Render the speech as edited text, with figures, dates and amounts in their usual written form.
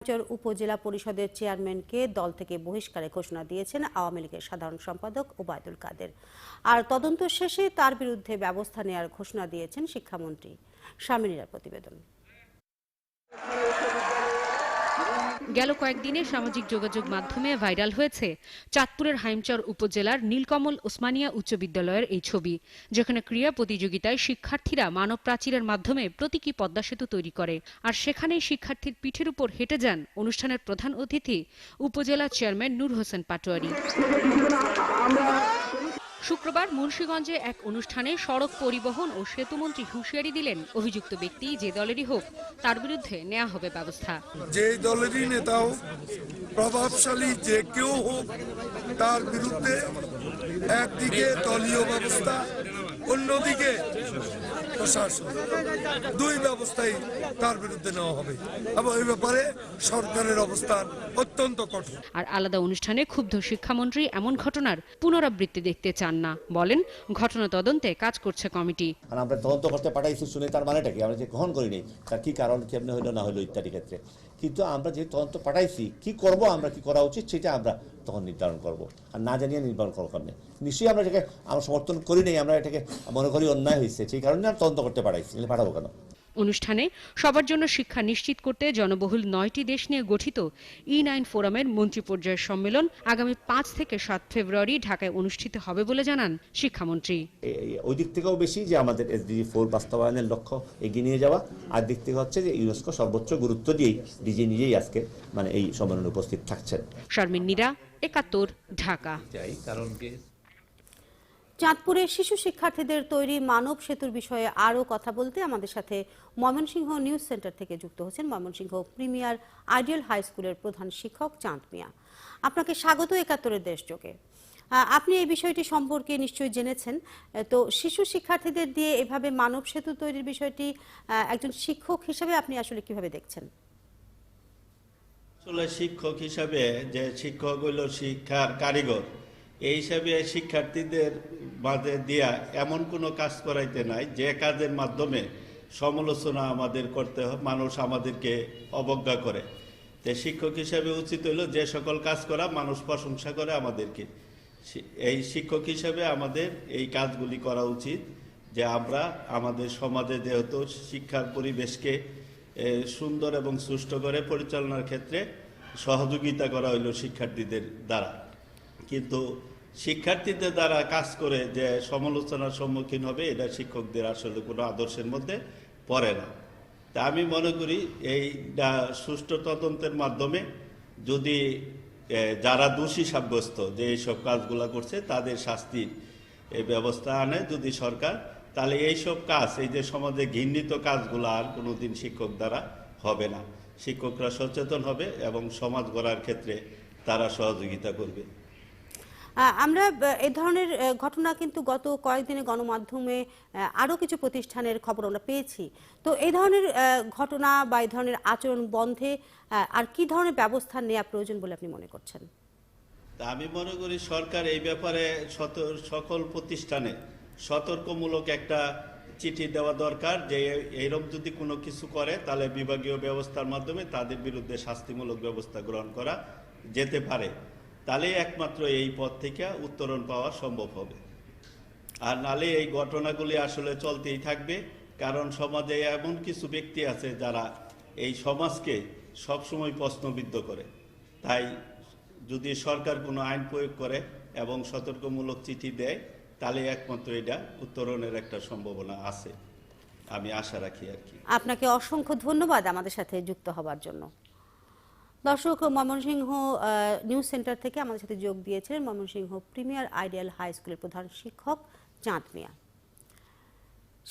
হাইমচর উপজেলা পরিষদের চেয়ারম্যানকে দল থেকে বহিষ্কারের ঘোষণা দিয়েছেন আওয়ামী লীগের সাধারণ সম্পাদক ওবায়দুল কাদের। আর তদন্ত শেষে তার বিরুদ্ধে ব্যবস্থা নেওয়ার ঘোষণা দিয়েছেন শিক্ষামন্ত্রী। শামিনীর প্রতিবেদন। গেল কয়েকদিনে সামাজিক যোগাযোগ মাধ্যমে ভাইরাল হয়েছে চাঁদপুরের হাইমচর উপজেলার নীলকমল ওসমানিয়া উচ্চ বিদ্যালয়ের এই ছবি, যেখানে ক্রীড়া প্রতিযোগিতায় শিক্ষার্থীরা মানব প্রাচীরের মাধ্যমে প্রতীকী পদ্মা সেতু তৈরি করে। আর সেখানেই শিক্ষার্থীর পিঠের উপর হেঁটে যান অনুষ্ঠানের প্রধান অতিথি উপজেলা চেয়ারম্যান নূর হোসেন পাটোয়ারি। শুক্রবার মুন্সিগঞ্জে এক অনুষ্ঠানে সড়ক পরিবহন ও সেতুমন্ত্রী হুঁশিয়ারি দিলেন, অভিযুক্ত ব্যক্তি যে দলেরই হোক তার বিরুদ্ধে নেওয়া হবে ব্যবস্থা। যে দলেরই নেতা হোক, প্রভাবশালী যে কেউ হোক, তার বিরুদ্ধে একদিকে দলীয় ব্যবস্থা, অন্যদিকে প্রশাসন, দুই ব্যবস্থাই তার বিরুদ্ধে নেওয়া হবে এবং এই ব্যাপারে সরকারের অবস্থান অত্যন্ত কঠোর। আর আলাদা অনুষ্ঠানে ক্ষুব্ধ শিক্ষামন্ত্রী এমন ঘটনার পুনরাবৃত্তি দেখতে চান না, বলেন ঘটনা তদন্তে কাজ করছে কমিটি। আমরা তদন্ত করতে পাঠাইছি, শুনে তার মানেটা কি, আমরা যে গ্রহণ করিনি তার কি কারণ, কেমনে হইলো না হইলো ইত্যাদি ক্ষেত্রে। কিন্তু আমরা যে তদন্ত পাঠাইছি, কি করব, আমরা কি করা উচিত সেটা আমরা তখন নির্ধারণ করব, আর না জানিয়ে নির্ধারণ করার কারণে নিশ্চয়ই আমরা এটাকে আমরা সমর্থন করি নাই, আমরা এটাকে মনে করি অন্যায় হয়েছে, সেই কারণে আমরা তদন্ত করতে পাঠাইছি, পাঠাবো কেন। অনুষ্ঠানে সবার জন্য শিক্ষা নিশ্চিত করতে জনবহুল 9টি দেশ নিয়ে গঠিত E9 ফোরামের মন্ত্রী পর্যায়ের সম্মেলন আগামী 5 থেকে 7 ফেব্রুয়ারি ঢাকায় অনুষ্ঠিত হবে বলে জানান শিক্ষামন্ত্রী। ওই দিক থেকেও বেশি যে আমাদের SDG 4 বাস্তবায়নের লক্ষ্য এগিয়ে নিয়ে যাওয়া, আর দিক থেকে হচ্ছে যে ইউনেস্কো সর্বোচ্চ গুরুত্ব দিয়েই ডিজি নিজেই আজকে এই সম্মেলনে উপস্থিত থাকছেন। শারমিন নীরা, 71, ঢাকা। চাঁদপুরে শিশু শিক্ষার্থীদের তৈরি মানব সেতুর বিষয়ে আরও কথা বলতে আমাদের সাথে ময়মনসিংহ নিউজ সেন্টার থেকে যুক্ত হচ্ছেন ময়মনসিংহ প্রিমিয়ার আইডিয়াল হাই স্কুলের প্রধান শিক্ষক চাঁদ মিয়া। আপনাকে স্বাগত 71-এর দেশযোগে। আপনি এই বিষয়টি সম্পর্কে নিশ্চয়ই জেনেছেন। তো শিশু শিক্ষার্থীদের দিয়ে এভাবে মানব সেতু তৈরির বিষয়টি একজন শিক্ষক হিসেবে আপনি আসলে কিভাবে দেখছেন? আসলে শিক্ষক হিসাবে, যে শিক্ষক হইল শিক্ষার কারিগর, এই হিসাবে শিক্ষার্থীদের মাঝে দিয়া এমন কোনো কাজ করাইতে নাই যে কাজের মাধ্যমে সমালোচনা আমাদের করতে হয়, মানুষ আমাদেরকে অবজ্ঞা করে। তো শিক্ষক হিসাবে উচিত হইল যে সকল কাজ করা মানুষ প্রশংসা করে আমাদেরকে, এই শিক্ষক হিসাবে আমাদের এই কাজগুলি করা উচিত। যে আমরা আমাদের সমাজে যেহেতু শিক্ষার পরিবেশকে সুন্দর এবং সুষ্ঠু করে পরিচালনার ক্ষেত্রে সহযোগিতা করা হইল শিক্ষার্থীদের দ্বারা, কিন্তু শিক্ষার্থীদের দ্বারা কাজ করে যে সমালোচনার সম্মুখীন হবে, এটা শিক্ষকদের আসলে কোনো আদর্শের মধ্যে পড়ে না। তা আমি মনে করি এইটা সুষ্ঠু তদন্তের মাধ্যমে যদি যারা দোষী সাব্যস্ত যে এইসব কাজগুলো করছে তাদের শাস্তির ব্যবস্থা আনে যদি সরকার, তাহলে এইসব কাজ, এই যে সমাজে ঘৃণিত কাজগুলো আর কোনোদিন শিক্ষক দ্বারা হবে না। শিক্ষকরা সচেতন হবে এবং সমাজ গড়ার ক্ষেত্রে তারা সহযোগিতা করবে। আমরা এই ধরনের ঘটনা কিন্তু গত কয়েকদিনে গণমাধ্যমে আরও কিছু প্রতিষ্ঠানের খবর আমরা পেয়েছি। তো এই ধরনের ঘটনা বা এই ধরনের আচরণ বন্ধে আর কি ধরনের ব্যবস্থা নেওয়া প্রয়োজন বলে আপনি মনে করছেন? আমি মনে করি সরকার এই ব্যাপারে সকল প্রতিষ্ঠানে সতর্কমূলক একটা চিঠি দেওয়া দরকার, যে এইরকম যদি কোনো কিছু করে তাহলে বিভাগীয় ব্যবস্থার মাধ্যমে তাদের বিরুদ্ধে শাস্তিমূলক ব্যবস্থা গ্রহণ করা যেতে পারে। তাহলে একমাত্র এই পথ থেকে উত্তরণ পাওয়া সম্ভব হবে। আর নালে এই ঘটনাগুলি আসলে চলতেই থাকবে, কারণ সমাজে এমন কিছু ব্যক্তি আছে যারা এই সমাজকে সবসময় প্রশ্নবিদ্ধ করে। তাই যদি সরকার কোনো আইন প্রয়োগ করে এবং সতর্কমূলক চিঠি দেয়, তাহলে একমাত্র এটা উত্তরণের একটা সম্ভাবনা আছে, আমি আশা রাখি আর কি। আপনাকে অসংখ্য ধন্যবাদ আমাদের সাথে যুক্ত হবার জন্য। দর্শক, ময়মনসিংহ নিউজ সেন্টার থেকে আমাদের সাথে যোগ দিয়েছিলেন ময়মনসিংহ প্রিমিয়ার আইডিয়াল হাই স্কুলের প্রধান শিক্ষক চাঁদ মিয়া।